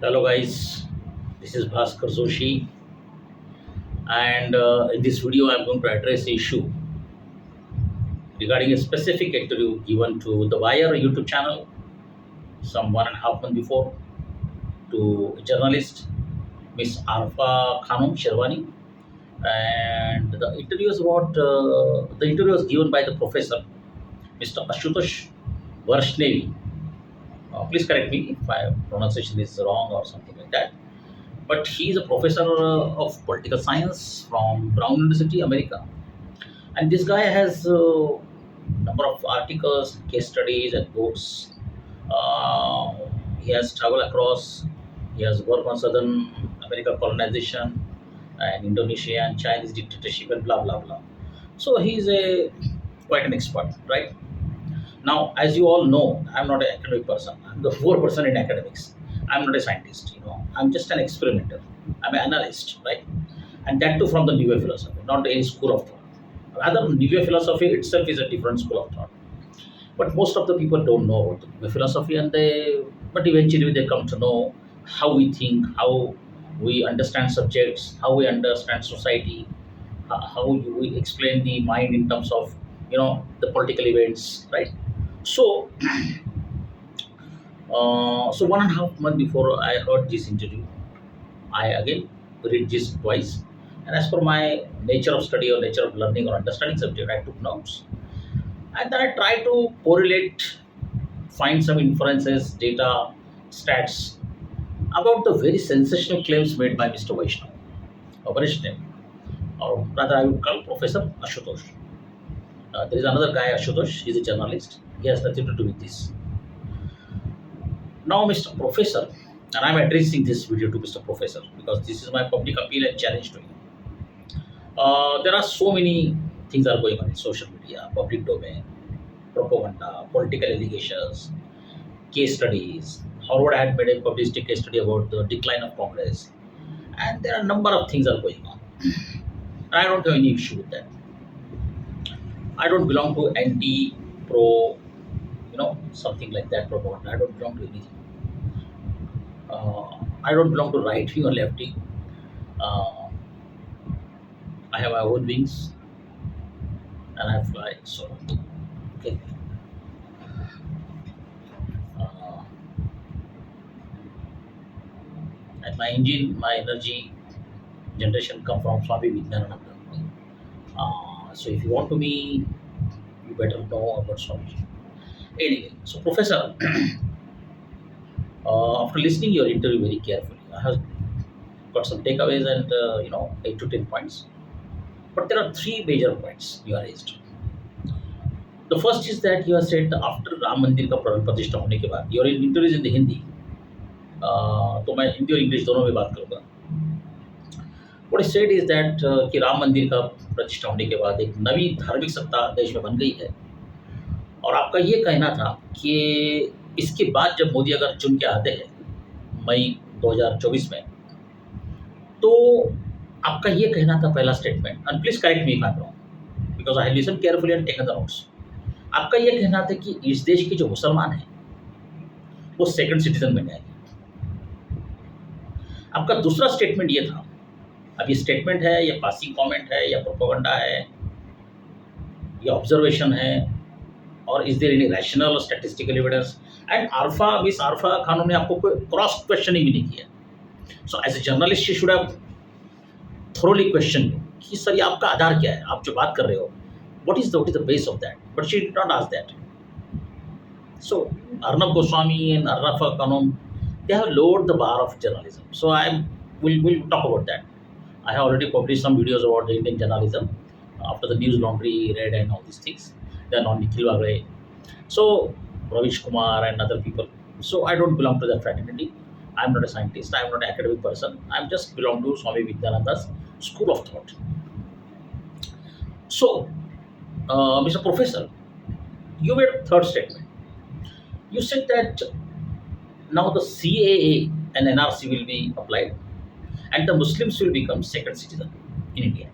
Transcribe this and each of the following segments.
Hello guys, this is Bhaskar Joshi, and in this video I'm going to address the issue regarding a specific interview given to the Wire YouTube channel some 1.5 months before to a journalist, Miss Arfa Khanum Sherwani, and the interview was given by the professor, Mr. Ashutosh Varshnevi. Please correct me if my pronunciation is wrong or something like that. But he is a professor of political science from Brown University, America. And this guy has number of articles, case studies, and books. Uh, he has traveled across. He has worked on Southern America colonization and Indonesia and Chinese dictatorship and blah blah blah. So he is a quite an expert, right? Now, as you all know, I'm not an academic person. I'm the poor person in academics. I'm not a scientist. I'm just an experimenter. I'm an analyst, right? And that too from the New Age philosophy, not any school of thought. Rather, New Age philosophy itself is a different school of thought. But most of the people don't know about the New Age philosophy, but eventually they come to know how we think, how we understand subjects, how we understand society, how we explain the mind in terms of the political events, right? So, 1.5 months before I heard this interview, I again read this twice. And as per my nature of study or nature of learning or understanding subject, I took notes. And then I tried to correlate, find some inferences, data, stats about the very sensational claims made by Mr. Vaishnav, or Vaishnav, or rather I would call Professor Ashutosh. There is another guy, Ashutosh, he's a journalist. He has nothing to do with this. Now, Mr. Professor, and I'm addressing this video to Mr. Professor because this is my public appeal and challenge to him. There are so many things are going on in social media, public domain, propaganda, political allegations, case studies. Harvard had made a published a case study about the decline of Congress, and there are a number of things are going on. I don't have any issue with that. I don't belong to anti, pro, something like that propaganda. I don't belong to anything. I don't belong to right wing or left wing. Uh, I have my own wings and I fly. So, okay. Uh, and my engine, my energy generation come from Swami Vijnananda. So if you want to me, you better know about Swami. Anyway, so Professor, after listening your interview very carefully, I have got some takeaways and 8 to 10 points. But there are three major points you are raised. The first is that you have said after Ram मंदिर का प्राण प्रतिष्ठा होने के बाद, your interview is in the Hindi, तो मैं हिंदी और इंग्लिश दोनों में बात करूँगा. What he said is that कि राम मंदिर का प्रतिष्ठा होने के बाद एक नवी धार्मिक सत्ता देश में बन गई है, और आपका ये कहना था कि इसके बाद जब मोदी अगर चुन के आते हैं मई 2024 में, तो आपका ये कहना था पहला statement, and please correct me if I am wrong because I listen carefully and taken the notes. आपका ये कहना था कि इस देश के जो मुसलमान हैं वो सेकंड सिटीजन बन जाएंगे. आपका दूसरा स्टेटमेंट ये था, अब ये स्टेटमेंट है या पासिंग कमेंट है या प्रोपेगेंडा है या ऑब्जर्वेशन है, और इज देयर एनी रैशनल और statistical evidence, and miss Arfa खानों ने आपको कोई क्रॉस क्वेश्चनिंग भी नहीं किया. So as a journalist she should have thoroughly question you कि सर ये आपका आधार क्या है, आप जो बात कर रहे हो, what is the base of that, but she did not ask that. So Arnab Goswami and Arrafa Khanum, they have lowered the bar of journalism. So we'll talk about that. I have already published some videos about the Indian journalism after the news laundry raid and all these things. Then on Nikhil Wagre, so Ravish Kumar and other people. So I don't belong to that fraternity. I'm not a scientist. I'm not an academic person. I'm just belong to Swami Vidyananda's school of thought. So, Mr. Professor, you made a third statement. You said that now the CAA and NRC will be applied, and the Muslims will become second citizen in India.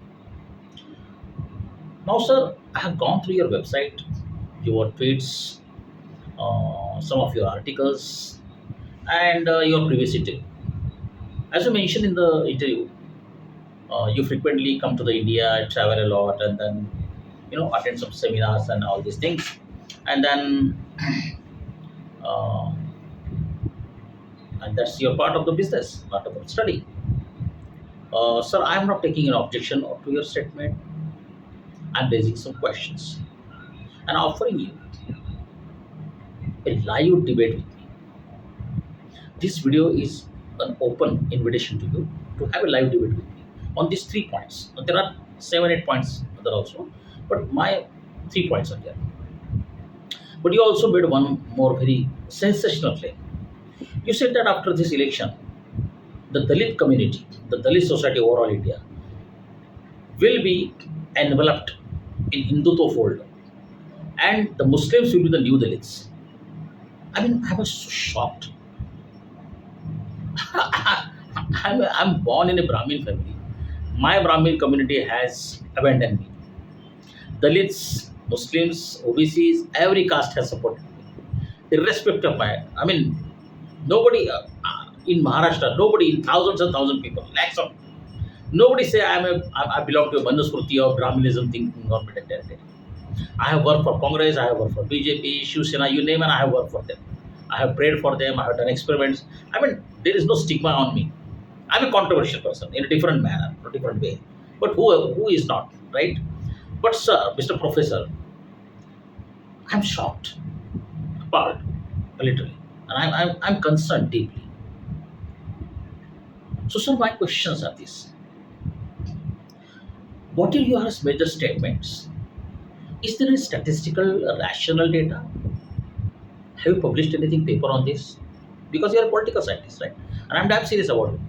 Now, sir, I have gone through your website, your tweets, some of your articles, and your previous interview. As you mentioned in the interview, you frequently come to the India, travel a lot, and then attend some seminars and all these things, and then uh, and that's your part of the business, not about study. Sir, I am not taking an objection to your statement. I'm raising some questions and offering you a live debate with me. This video is an open invitation to you to have a live debate with me on these 3 points. There are 7, 8 points there also, but my 3 points are there. But you also made one more very sensational claim. You said that after this election, the Dalit community, the Dalit society overall India, will be enveloped in Hindutva fold, and the Muslims will be the new Dalits. I mean, I was so shocked. I'm born in a Brahmin family. My Brahmin community has abandoned me. Dalits, Muslims, OBCs, every caste has supported me, irrespective of my. I mean, nobody in Maharashtra, nobody in thousands and thousands of people, lakhs of. Nobody say I belong to a Manusmriti or Brahminism thinking or mentality. I have worked for Congress, I have worked for BJP, Shiv Sena, you name it, I have worked for them. I have prayed for them, I have done experiments. I mean, there is no stigma on me. I'm a controversial person in a different manner, a different way. But who is not, right? But sir, Mr. Professor, I'm shocked, appalled, literally. And I'm concerned deeply. So, sir, my questions are these. What are your major statements? Is there any statistical rational data? Have you published anything paper on this? Because you are a political scientist, right? And I'm damn serious about it.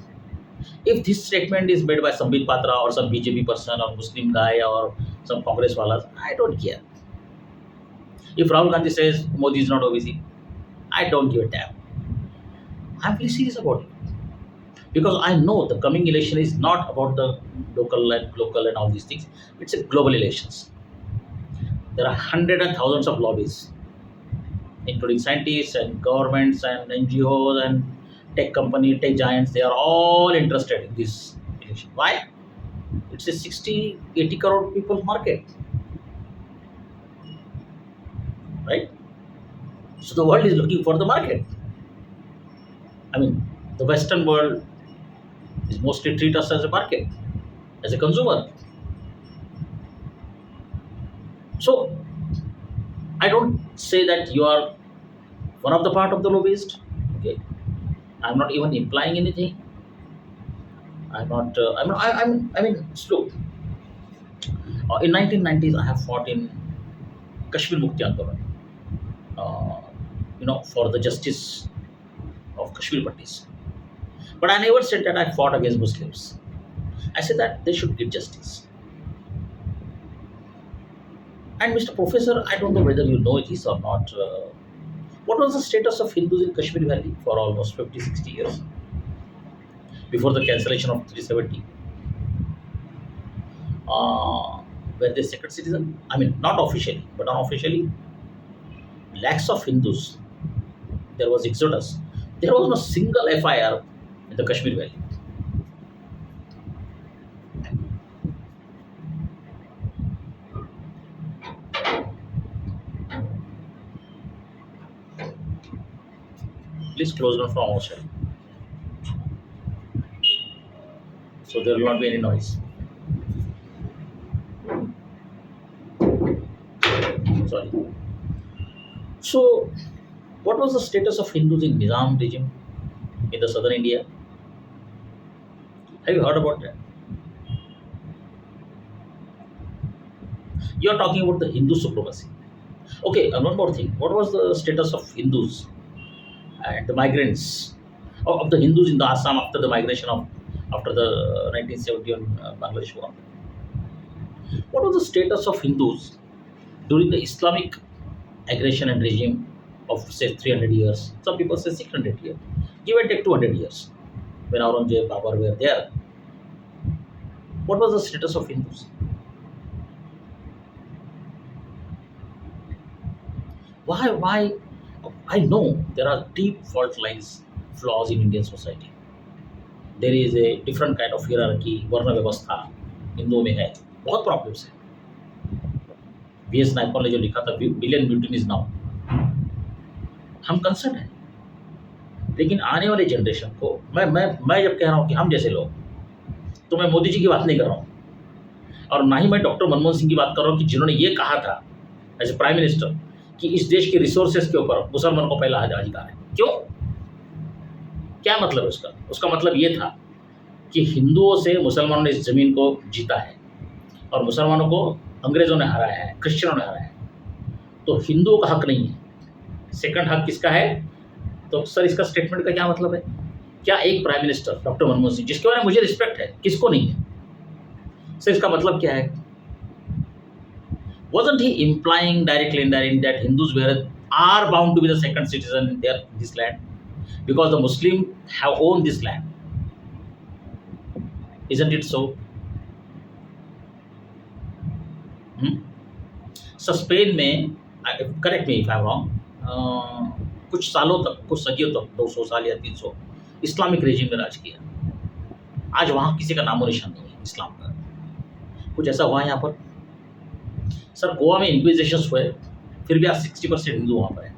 If this statement is made by Sambit Patra or some BJP person or Muslim guy or some Congress wallahs, I don't care. If Rahul Gandhi says Modi is not OBC, I don't give a damn. I'm very serious about it because I know the coming election is not about the local and all these things. It's a global elections. There are hundreds and thousands of lobbies, including scientists and governments and NGOs and tech company, tech giants. They are all interested in this election. Why? It's a 60, 80 crore people market, right? So the world is looking for the market. I mean, the Western world is mostly treat us as a market, as a consumer. So I don't say that you are one of the part of the lobbyist. Okay, I'm not even implying anything. I'm not. I mean, look. In 1990s, I have fought in Kashmir Mukti Andolan. Uh, for the justice of Kashmir parties. But I never said that I fought against Muslims. I said that they should get justice. And Mr. Professor, I don't know whether you know this or not. What was the status of Hindus in Kashmir Valley for almost 50, 60 years before the cancellation of 370? Were they second citizen? I mean, not officially, but unofficially, lakhs of Hindus. There was exodus. There was no single FIR in the Kashmir Valley. Please close down from outside, so there will not be any noise. Sorry. So, what was the status of Hindus in Nizam regime in the southern India? Have you heard about that? You are talking about the Hindu supremacy. Okay, and one more thing. What was the status of Hindus and the migrants of the Hindus in the Assam after the migration of after the 1971 Bangladesh war? What was the status of Hindus during the Islamic aggression and regime of say 300 years? Some people say 600 years. Give and take 200 years when Aurangzeb, Babur were there. What was the status of Hindus? Why? I know there are deep fault lines, flaws in Indian society. There is a different kind of hierarchy, वर्ण व्यवस्था हिंदुओं में है, बहुत problems है। V S Naipaul ने जो लिखा था बिलियन म्यूटनीज नाउ, हम कंसर्न है। लेकिन आने वाली जनरेशन को मैं जब कह रहा हूँ कि हम जैसे लोग, तो मैं मोदी जी की बात नहीं कर रहा हूँ, और ना ही मैं डॉक्टर मनमोहन सिंह की बात कर रहा हूँ कि जिन्होंने ये कहा था एज ए प्राइम मिनिस्टर कि इस देश के रिसोर्सेज के ऊपर मुसलमानों को पहला अधिकार है। क्यों? क्या मतलब है उसका? उसका मतलब ये था कि हिंदुओं से मुसलमानों ने इस जमीन को जीता है और मुसलमानों को अंग्रेजों ने हराया है, क्रिश्चियनों ने हराया है, तो हिंदुओं का हक नहीं है। सेकंड हक किसका है? तो सर इसका स्टेटमेंट का क्या मतलब है? क्या एक prime minister doctor Manmohan Singh, जिसके बारे में मुझे रिस्पेक्ट है, किसको नहीं है? सर इसका मतलब क्या है? Wasn't he implying directly indirectly that Hindus are bound to be the second citizen in this land because the Muslim have owned this land? Isn't it so? So Spain में, correct me if I am wrong, कुछ सालों तक, कुछ सदियों तक, 200 साल या 300 Islamic regime में राज किया। आज वहाँ किसी का नामो निशान नहीं है इस्लाम का। कुछ ऐसा हुआ है यहाँ पर? सर गोवा में इंक्विजिशंस हुए, फिर भी आज 60% हिंदू वहाँ पर है।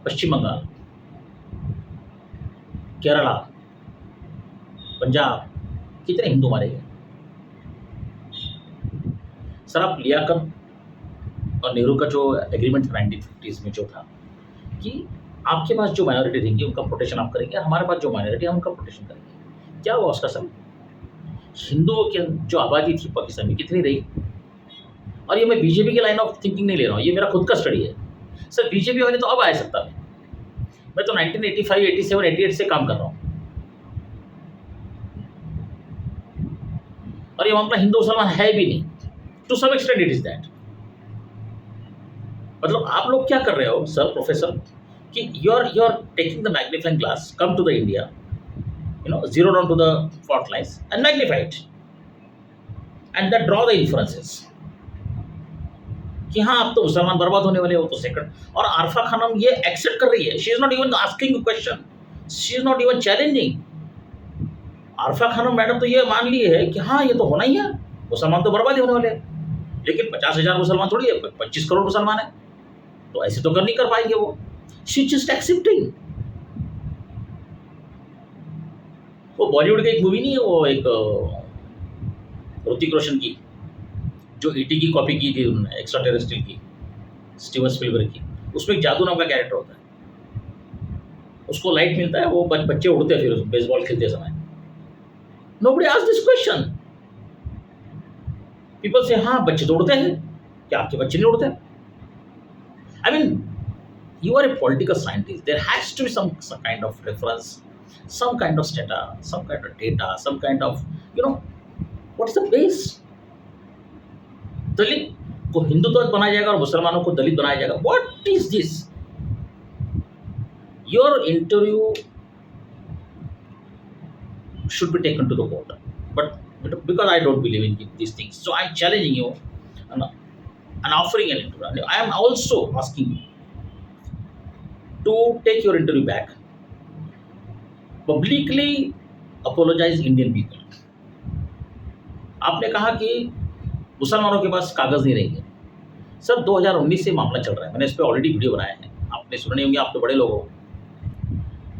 पश्चिम बंगाल, केरला, पंजाब, कितने हिंदू मारे गए? सर आप लियाकत और नेहरू का जो एग्रीमेंट था 1950s में, जो था कि आपके पास जो माइनॉरिटी रहेंगी उनका प्रोटेक्शन आप करेंगे, हमारे पास जो माइनॉरिटी है उनका प्रोटेक्शन करेंगे। क्या हुआ उसका सर? हिंदुओं की जो आबादी थी पाकिस्तान में कितनी रही? और ये मैं बीजेपी के लाइन ऑफ थिंकिंग नहीं ले रहा हूँ, ये मेरा खुद का स्टडी है। सर बीजेपी वाले तो अब आए सत्ता में, मैं तो 1985, 87, 88 से काम कर रहा हूँ, और ये मामला हिंदू मुसलमान है भी नहीं। To some extent it is that. मतलब आप लोग क्या कर रहे हो सर, प्रोफेसर, कि you are taking the magnifying glass, come to the India, zero down to the fault lines and magnify it and that draw the inferences कि हाँ अब तो मुसलमान बर्बाद होने वाले हो। तो सेकंड, और आरफा खानम ये एक्सेप्ट कर रही है, she is not even asking question, she is not even challenging. Arfa Khanam madam तो ये मान ली है कि हाँ ये तो होना ही है, मुसलमान तो बर्बाद ही होने वाले हैं। लेकिन 50,000 मुसलमान थोड़ी है, 25 करोड़ मुसलमान है, तो ऐसे तो कर नहीं कर पाएंगे वो। She just accepting. वो बॉलीवुड की एक मूवी नहीं है, वो एक ऋतिक रोशन की, जो ईटी की कॉपी की थी उन्होंने, एक्स्ट्रा टेरेस्ट्रियल की, स्टीवन स्पिलबर्ग की। उसमें एक जादू नाम का कैरेक्टर होता है, उसको लाइट मिलता है, वो बच्चे उड़ते हैं फिर बेसबॉल खेलते समय। Nobody asked this question. People से हाँ बच्चे तो उड़ते हैं, क्या आपके बच्चे नहीं उड़ते? I mean you are a political scientist, there has to be some kind of reference, some kind of data, some kind of data, some kind of, what is the base? दलित को हिंदुत्व बनाया जाएगा और मुसलमानों को दलित बनाया जाएगा। What is this? Your interview should be taken to the court, but because I don't believe in these things, so I'm challenging you and offering an interview. I am also asking you to take your interview back, publicly apologize Indian people. आपने कहा कि मुसलमानों के पास कागज नहीं रहेंगे। Sir 2019 से मामला चल रहा है, मैंने इस पर ऑलरेडी वीडियो बनाया है, आपने सुने होंगे, आप तो बड़े लोग हो।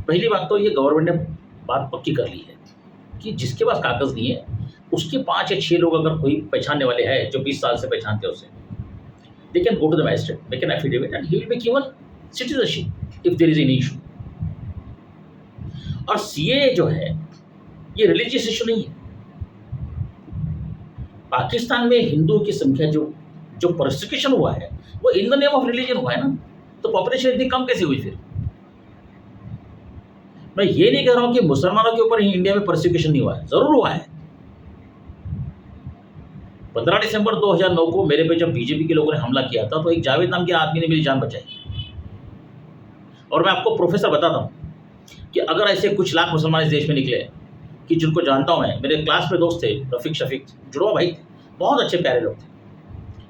पहली बात तो ये गवर्नमेंट ने बात पक्की कर ली है कि जिसके पास कागज नहीं है उसके 5 या 6 लोग अगर कोई पहचानने वाले हैं जो 20 साल से पहचानते हैं उसे, they can go to the magistrate, make an affidavit and he will be given citizenship if there is any issue. और सीए जो है ये रिलीजियस इशू नहीं है। पाकिस्तान में हिंदुओं की संख्या जो परसिक्यूशन हुआ है वो in the name of religion हुआ है ना, तो पॉपुलेशन इतनी कम कैसे हुई? फिर मैं ये नहीं कह रहा हूं कि मुसलमानों के ऊपर इंडिया में परसिक्यूशन नहीं हुआ है, जरूर हुआ है। 15 दिसंबर 2009 को मेरे पे जब बीजेपी के लोगों ने हमला किया था तो एक जावेद नाम के आदमी ने मेरी जान बचाई। और मैं आपको प्रोफेसर बताता हूँ कि अगर ऐसे कुछ लाख मुसलमान इस देश में निकले कि जिनको जानता हूँ मैं, मेरे क्लास में दोस्त थे, रफीक शफीक जुड़वा भाई थे, बहुत अच्छे प्यारे लोग थे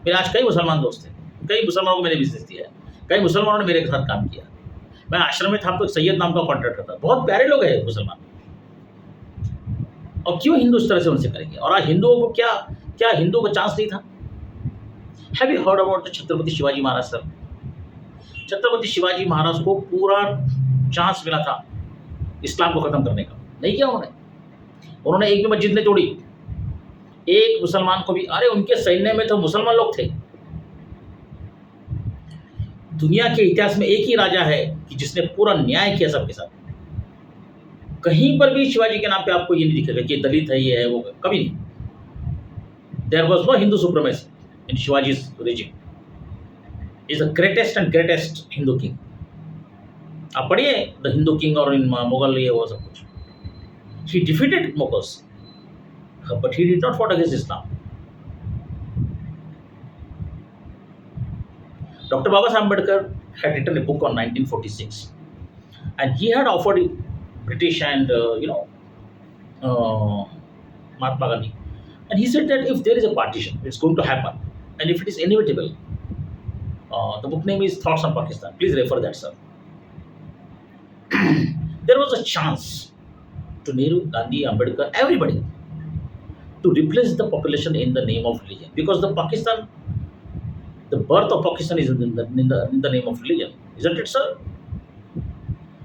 मेरे। आज कई मुसलमान दोस्त थे, कई मुसलमानों को मैंने बिजनेस दिया है, कई मुसलमानों ने मेरे साथ काम किया। मैं आश्रम में था तो सैयद नाम का कॉन्ट्रैक्टर था, बहुत प्यारे लोग हैं मुसलमान, और क्यों हिंदू इस तरह से उनसे करेंगे? और आज हिंदुओं को क्या क्या हिंदुओं को चांस नहीं था? Have you heard about the Chhatrapati Shivaji Maharaj sir? Chhatrapati Shivaji Maharaj को पूरा चांस मिला था इस्लाम को खत्म करने का, नहीं किया उन्होंने। उन्होंने एक भी मस्जिद नहीं तोड़ी, एक मुसलमान को भी। अरे उनके सैन्य में तो मुसलमान लोग थे। दुनिया के इतिहास में एक ही राजा है कि जिसने पूरा न्याय किया सबके साथ। कहीं पर भी शिवाजी के नाम पे आपको ये नहीं दिखेगा कि ये दलित है, ये है, वो है, कभी नहीं। There was no Hindu supremacy in Shivaji's regime. Is the greatest and greatest Hindu king. आप पढ़िए द हिंदू किंग और इन मुगल ये वो सब कुछ। ही defeated Mughals but he did not fought against Islam. Dr. Baba Saheb Ambedkar had written a book on 1946, and he had offered British and Mahatma Gandhi, and he said that if there is a partition, it's going to happen, and if it is inevitable, the book name is Thoughts on Pakistan. Please refer that, sir. There was a chance to Nehru, Gandhi, Ambedkar, everybody, to replace the population in the name of religion, because the birth of Pakistan is in the name of religion, isn't it, sir?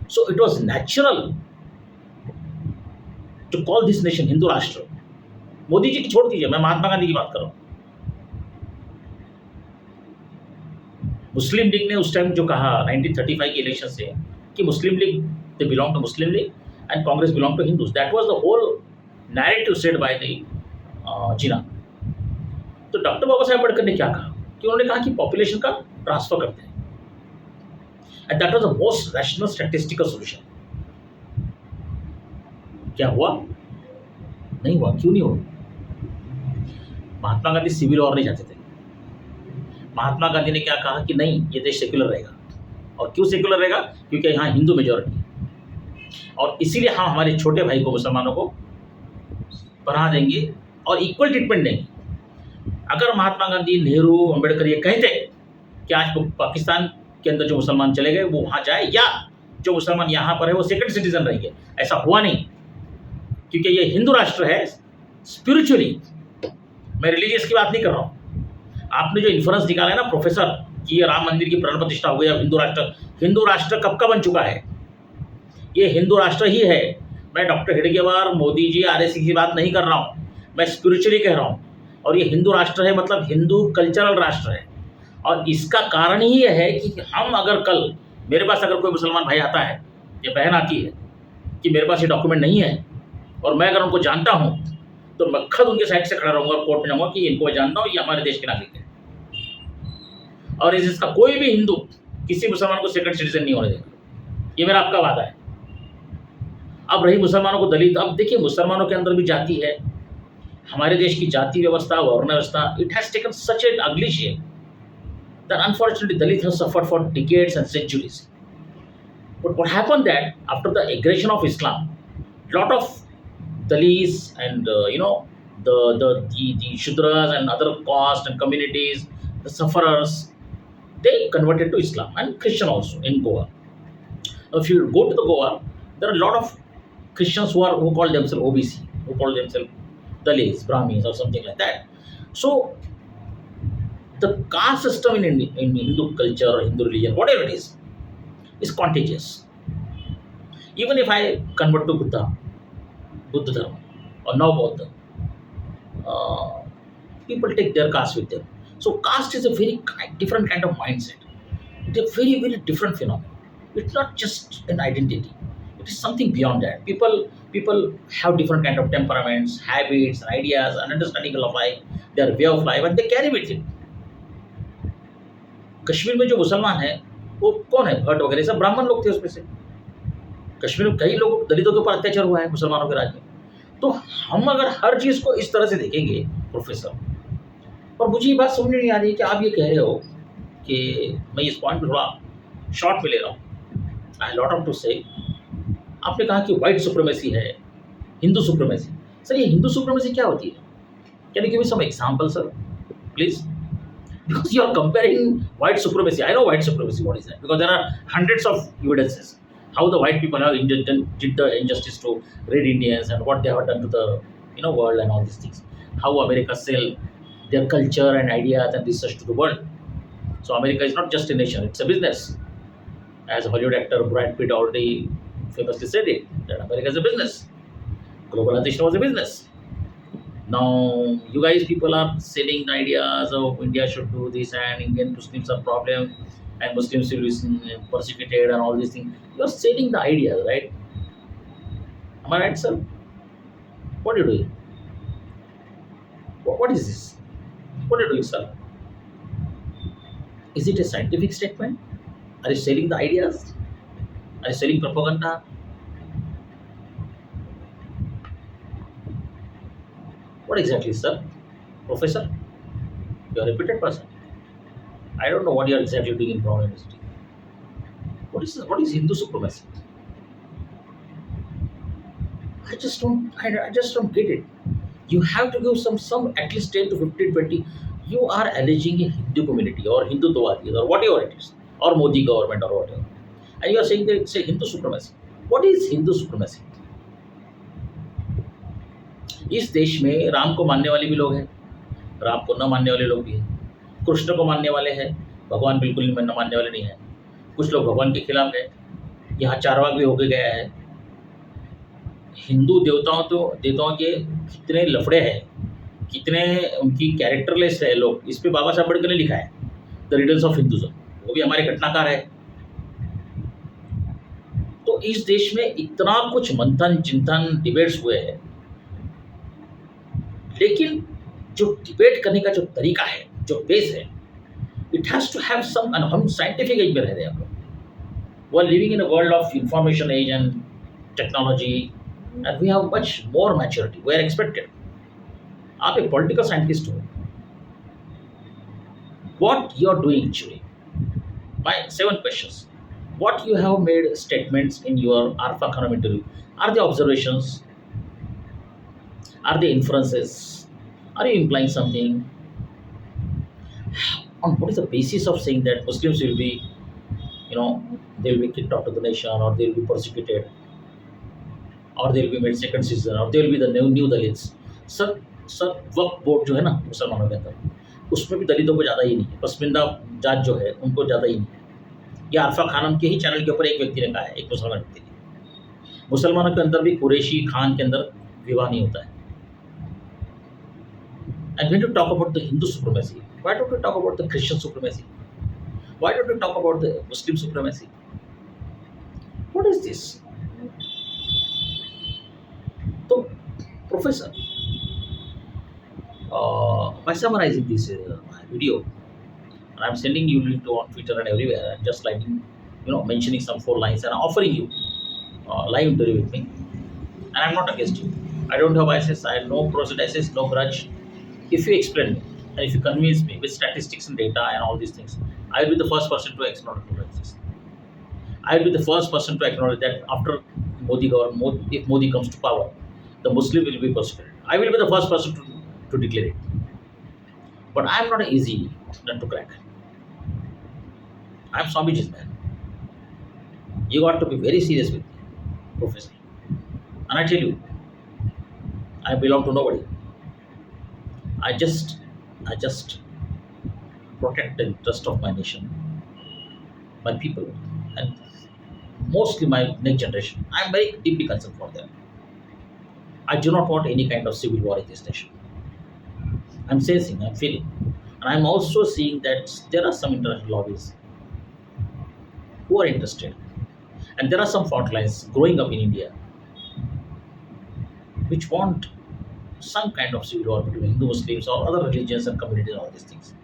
So it was natural to call this nation Hindu राष्ट्र। मोदी जी की छोड़ दीजिए, मैं महात्मा गांधी की बात कर रहा हूँ। मुस्लिम लीग ने उस टाइम जो कहा 1935 के इलेक्शन से कि Muslim League they belong to Muslim League and Congress belong to Hindus, that was the whole narrative said by the Jinnah. तो डॉक्टर बाबा साहेब अम्बेडकर ने क्या कहा कि उन्होंने कहा कि पॉपुलेशन का ट्रांसफर करते हैं, and that was the most rational statistical solution. क्या हुआ? नहीं हुआ। क्यों नहीं हुआ? महात्मा गांधी सिविल वॉर नहीं चाहते थे। महात्मा गांधी ने क्या कहा कि नहीं, ये देश सेक्युलर रहेगा। और क्यों सेक्युलर रहेगा? क्योंकि यहाँ हिंदू मेजॉरिटी है, और इसीलिए हम हमारे छोटे भाई को, मुसलमानों को पढ़ा देंगे और इक्वल ट्रीटमेंट देंगे। अगर महात्मा गांधी, नेहरू, अम्बेडकर ये कहते कि आज पाकिस्तान के अंदर जो मुसलमान चले गए वो वहाँ जाए, या जो मुसलमान यहाँ पर है वो सेकंड सिटीजन रहेंगे, ऐसा हुआ नहीं, क्योंकि ये हिंदू राष्ट्र है स्पिरिचुअली। मैं रिलीजियस की बात नहीं कर रहा हूँ। आपने जो इन्फ्रेंस निकाला है ना प्रोफेसर कि ये राम मंदिर की प्राण प्रतिष्ठा हो गई, अब हिंदू राष्ट्र कब का बन चुका है? ये हिंदू राष्ट्र ही है। मैं डॉक्टर हेडगेवार, मोदी जी, आरएससी की बात नहीं कर रहा हूँ, मैं स्पिरिचुअली कह रहा हूँ। और ये हिंदू राष्ट्र है, मतलब हिंदू कल्चरल राष्ट्र है। और इसका कारण ही यह है कि हम अगर कल मेरे पास अगर कोई मुसलमान भाई आता है या बहन आती है कि मेरे पास ये डॉक्यूमेंट नहीं है, और मैं अगर उनको जानता हूँ तो मैं खुद उनके साइड से खड़ा रहूँगा, कोर्ट में जाऊँगा कि इनको मैं जानता हूँ, ये हमारे देश के नागरिक है, और इसका कोई भी हिंदू किसी मुसलमान को सेकंड सिटीजन नहीं होने देगा। ये मेरा आपका वादा है। अब रही मुसलमानों को दलित, अब देखिए मुसलमानों के अंदर भी जाति है। हमारे देश की जाति व्यवस्था, वर्ण व्यवस्था, it has taken such an अगली shape that unfortunately Dalit has suffered for decades and centuries. But what happened that after the aggression of Islam, lot of Dalits and the Shudras and other caste and communities, the sufferers, they converted to Islam, and Christian also in Goa. Now, if you go to the Goa, there are a lot of Christians who call themselves OBC, who call themselves Dalits, Brahmins, or something like that. So the caste system in Hindu culture or Hindu religion, whatever it is contagious. Even if I convert to Buddha Dharma, or now Buddha, people take their caste with them. So caste is a very different kind of mindset. It's a very, very different phenomenon. It's not just an identity. It is something beyond that. People have different kind of temperaments, habits, ideas, and understanding of life, their way of life, and they carry with it. Kashmir में जो मुसलमान है वो कौन है? भट्ट वगैरह सब ब्राह्मण लोग थे उसमें से। कश्मीर में कई लोग दलितों के ऊपर अत्याचार हुआ है मुसलमानों के राज में। तो हम अगर हर चीज़ को इस तरह से देखेंगे प्रोफेसर, और मुझे ये बात समझ नहीं आ रही है कि आप ये कह रहे हो कि मैं इस पॉइंट में थोड़ा शॉर्ट में ले रहा हूँ। आई लॉट ऑफ टू से, आपने कहा कि वाइट सुप्रीमेसी है, हिंदू सुप्रीमेसी। सर ये हिंदू सुप्रीमेसी क्या होती है? Can you give me some example sir please? because you are comparing white supremacy. I know white supremacy. What is that? Because there are hundreds of evidences how the white people have did the injustice to red Indians and what they have done to the world and all these things. How America sell their culture and ideas and research to the world. So America is not just a nation; it's a business. As Hollywood actor Brad Pitt already famously said it, that America is a business. Globalization was a business. Now you guys people are selling the ideas of India should do this and Indian Muslims are problem and Muslims will be persecuted and all these things. You are selling the ideas, right? Am I right, sir? What are you doing? What is this? What are you doing, sir? Is it a scientific statement? Are you selling the ideas? Are you selling propaganda? What exactly, sir? Professor? You are a repeated person. I don't know what you are exactly doing in Brown University. What is Hindu supremacy? I just don't get it. You have to give some at least 10 to 15, 20. You are alleging a Hindu community or Hindu Dwadi or whatever it is, or Modi government or whatever. And you are saying that it's a Hindu supremacy. What is Hindu supremacy? इस देश में राम को मानने वाले भी लोग हैं, राम को न मानने वाले लोग भी हैं, कृष्ण को मानने वाले हैं, भगवान बिल्कुल नहीं न मानने वाले नहीं हैं, कुछ लोग भगवान के खिलाफ है, यहाँ चारवाक भी होके गया है। हिंदू देवताओं के कितने लफड़े हैं, कितने उनकी कैरेक्टरलेस है लोग, इस पे बाबा साहब अम्बेडकर ने लिखा है द रिडल्स ऑफ हिंदुज़म, वो भी हमारे घटनाकार है। तो इस देश में इतना कुछ मंथन चिंतन डिबेट्स हुए हैं, लेकिन जो डिबेट करने का जो तरीका है, जो बेस है, it has to have some. हम साइंटिफिक एज में रह रहे हैं हम लोग, we are living in a world of information age and technology and we have much more maturity, we are expected. आप एक पॉलिटिकल साइंटिस्ट हो, what you are doing actually? My 7 questions. What you have made statements in your Alpha Khanum interview? Are they observations? Are they inferences? Are you implying something? On what is the basis of saying that Muslims will be, they will be kicked out of the nation, or they will be persecuted, और they will be made second citizen, और they will be the new Dalits. Sir sir Waqf board जो है ना मुसलमानों के अंदर, उसमें भी दलितों को ज़्यादा ही नहीं है, पसमिंदा जात जो है उनको ज़्यादा ही नहीं है। ये आरफा खानम के ही चैनल के ऊपर एक व्यक्ति ने कहा है, एक मुसलमान व्यक्ति ने। मुसलमानों के अंदर भी कुरैशी खान के अंदर विवाह नहीं होता है। And when you talk about the Hindu supremacy, why don't you talk about the Christian supremacy? Why don't you talk about the Muslim supremacy? What is this? तो professor, by summarizing this my video, and I'm sending you link to on Twitter and everywhere, and just like mentioning some 4 lines and offering you live interview with me. And I'm not against you. I don't have biases. I have no prejudices, no grudge. If you explain me and if you convince me with statistics and data and all these things, I will be the first person to acknowledge this. I will be the first person to acknowledge that after if Modi comes to power, the Muslim will be persecuted. I will be the first person to declare it. But I am not an easy nut to crack. I am Swamiji's man. You got to be very serious with me, Professor. And I tell you, I belong to nobody. I just protect the interest of my nation, my people, and mostly my next generation. I am very deeply concerned for them. I do not want any kind of civil war in this nation. I'm sensing, I'm feeling. And I'm also seeing that there are some international lobbies who are interested. And there are some fault lines growing up in India which want some kind of civil war between Hindu Muslims or other religions and communities and all these things.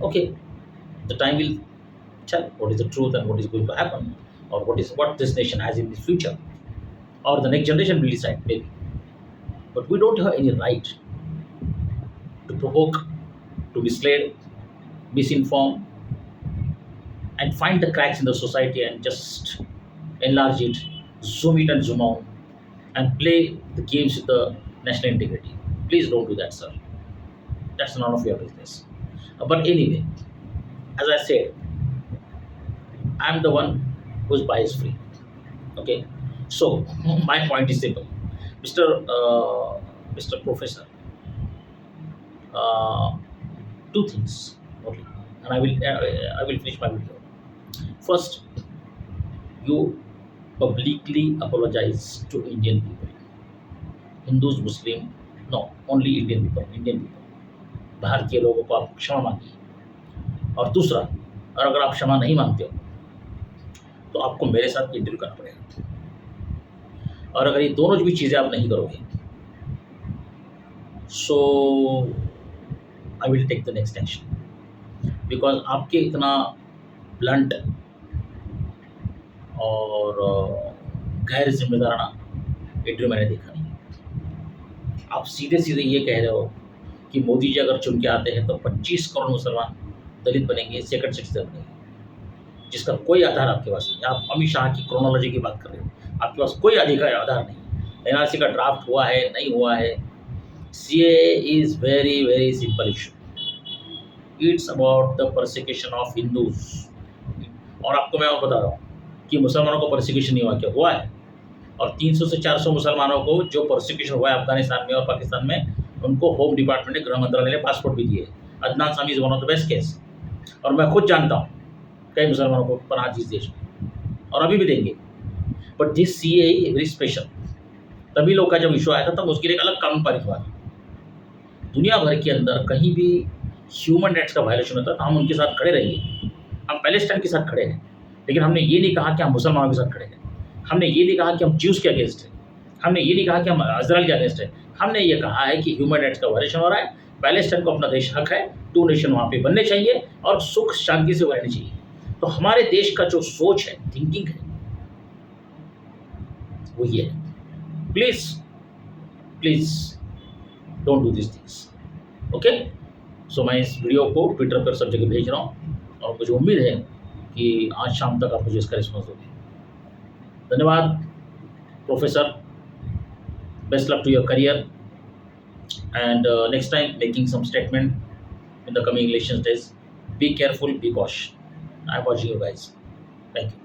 Okay, the time will tell what is the truth and what is going to happen, or what this nation has in the future, or the next generation will decide maybe. But we don't have any right to provoke, to mislead, misinform, and find the cracks in the society and just enlarge it, zoom it and zoom out, and play the games with the national integrity. Please don't do that, sir. That's none of your business. But anyway, as I said, I'm the one who's bias free. Okay, so my point is simple, Mr. Professor. Uh, Two things only, and I will finish my video. First, you publicly apologize to Indian people, Hindus, Muslim, no, only Indian people, बाहर के लोगों को आप क्षमा मांगिए। और दूसरा, और अगर आप क्षमा नहीं मांगते हो तो आपको मेरे साथ इंटरव्यू करना पड़ेगा। और अगर ये दोनों भी चीज़ें आप नहीं करोगे, so I will take the next action, because आपके इतना ब्लंट और गैर जिम्मेदाराना इंटरव्यू मैंने देखा नहीं। आप सीधे सीधे ये कह रहे हो कि मोदी जी अगर चुन के आते हैं तो 25 करोड़ मुसलमान दलित बनेंगे, सेकंड सिटीजन बनेंगे, जिसका कोई आधार आपके पास नहीं। आप अमित शाह की क्रोनोलॉजी की बात कर रहे हो, आपके पास कोई अधिकार आधार नहीं। एनआरसी का ड्राफ्ट हुआ है, नहीं हुआ है। CA is very very simple issue, it's about the persecution of Hindus. और आपको मैं और बता रहा हूँ कि मुसलमानों को परसिक्यूशन नहीं हुआ, क्या हुआ है। और 300 से 400 मुसलमानों को जो परसिक्यूशन हुआ है अफगानिस्तान में और पाकिस्तान में, उनको होम डिपार्टमेंट ने, गृह मंत्रालय ने पासपोर्ट भी दिए। Adnan Sami is one of the best case, और मैं खुद जानता हूँ कई मुसलमानों को पनाह दी इस देश में, और अभी भी देंगे। But this see a very special. तभी लोग का जब इशू आया था तब उसके लिए एक अलग कानून पारित हुआ था। दुनिया भर के अंदर कहीं भी ह्यूमन राइट्स का वायलेशन होता है तो हम उनके साथ खड़े रहेंगे। हम पैलेस्टाइन के साथ खड़े हैं, लेकिन हमने ये नहीं कहा कि हम मुसलमानों के साथ खड़े हैं। हमने ये नहीं कहा कि हम ज्यूज़ के अगेंस्ट हैं। हमने ये नहीं कहा कि हम इजराइल के अगेंस्ट हैं। हमने ये कहा है कि ह्यूमन राइट्स का वायलेशन हो रहा है, पैलेस्टाइन को अपना देश हक है, 2 नेशन वहाँ पे बनने चाहिए और सुख शांति से रहनी चाहिए। तो हमारे देश का जो सोच है, थिंकिंग है, वो ये है। Please please don't do this things. Okay, so मैं इस वीडियो को ट्विटर पर सब जगह भेज रहा हूँ, और मुझे उम्मीद है कि आज शाम तक आप मुझे इसका रिस्पॉन्स दोगे। धन्यवाद professor, best luck to your career, and next time making some statement in the coming elections days, be careful, be cautious. I'm watching you guys. Thank you.